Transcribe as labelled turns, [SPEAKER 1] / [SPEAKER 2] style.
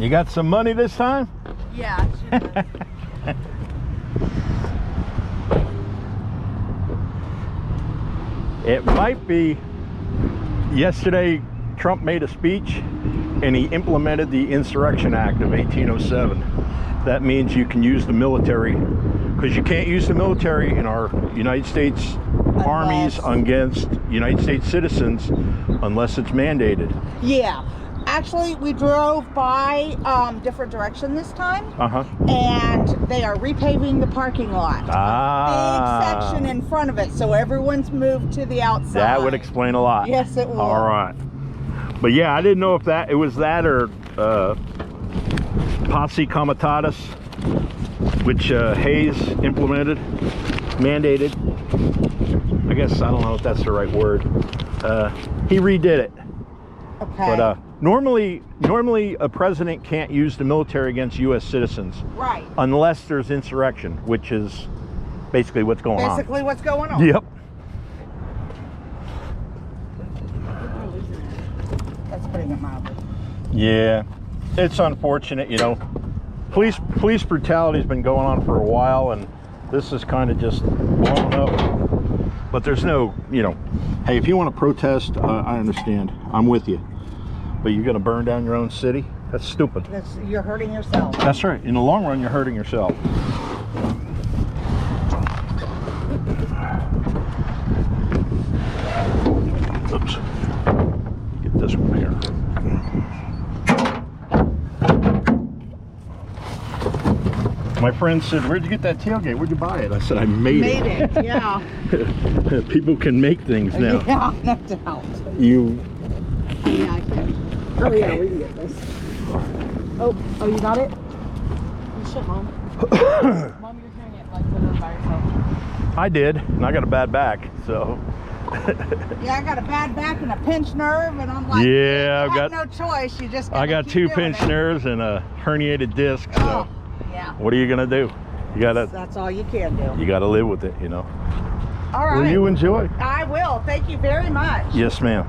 [SPEAKER 1] You got some money this time?
[SPEAKER 2] Yeah, she does.
[SPEAKER 1] It might be. Yesterday, Trump made a speech and he implemented the Insurrection Act of 1807. That means you can use the military, because you can't use the military in our United States armies against United States citizens unless it's mandated.
[SPEAKER 2] Yeah. Actually, we drove by different direction this time, and they are repaving the parking lot.
[SPEAKER 1] Ah.
[SPEAKER 2] Big section in front of it, so everyone's moved to the outside.
[SPEAKER 1] That would explain a lot.
[SPEAKER 2] Yes, it would.
[SPEAKER 1] All right. But yeah, I didn't know if it was that or Posse Comitatus, which Hayes implemented, mandated. I guess, I don't know if that's the right word. He redid it.
[SPEAKER 2] Okay.
[SPEAKER 1] But normally a president can't use the military against U.S. citizens.
[SPEAKER 2] Right.
[SPEAKER 1] Unless there's insurrection, which is basically what's going on.
[SPEAKER 2] Basically what's going on.
[SPEAKER 1] Yep.
[SPEAKER 2] That's putting it mildly.
[SPEAKER 1] Yeah. It's unfortunate, you know. Police brutality's been going on for a while, and this is kind of just blown up. But there's no, you know, hey, if you want to protest, I understand. I'm with you. But you're going to burn down your own city? That's stupid.
[SPEAKER 2] You're hurting yourself.
[SPEAKER 1] That's right. In the long run, you're hurting yourself. Oops. Get this one here. My friend said, "Where'd you get that tailgate? Where'd you buy it?" I said, "I made it."
[SPEAKER 2] Made it, yeah.
[SPEAKER 1] People can make things now.
[SPEAKER 2] Yeah, no doubt.
[SPEAKER 1] You.
[SPEAKER 2] Yeah, I can. Oh,
[SPEAKER 1] Okay.
[SPEAKER 2] yeah, we can get this. Oh, you got it? You should, Mom. Mom, you're hearing it like literally by yourself.
[SPEAKER 1] I did, and I got a bad back, so.
[SPEAKER 2] Yeah, I got a bad back and a pinched nerve, and I'm like,
[SPEAKER 1] Yeah,
[SPEAKER 2] you have no choice. You just gotta
[SPEAKER 1] I got
[SPEAKER 2] keep
[SPEAKER 1] 2
[SPEAKER 2] doing
[SPEAKER 1] pinched
[SPEAKER 2] it.
[SPEAKER 1] nerves and a herniated disc, so.
[SPEAKER 2] Oh, yeah.
[SPEAKER 1] What are you gonna do?
[SPEAKER 2] That's all you can do.
[SPEAKER 1] You gotta live with it, you know.
[SPEAKER 2] All right.
[SPEAKER 1] Will you enjoy?
[SPEAKER 2] I will. Thank you very much.
[SPEAKER 1] Yes, ma'am.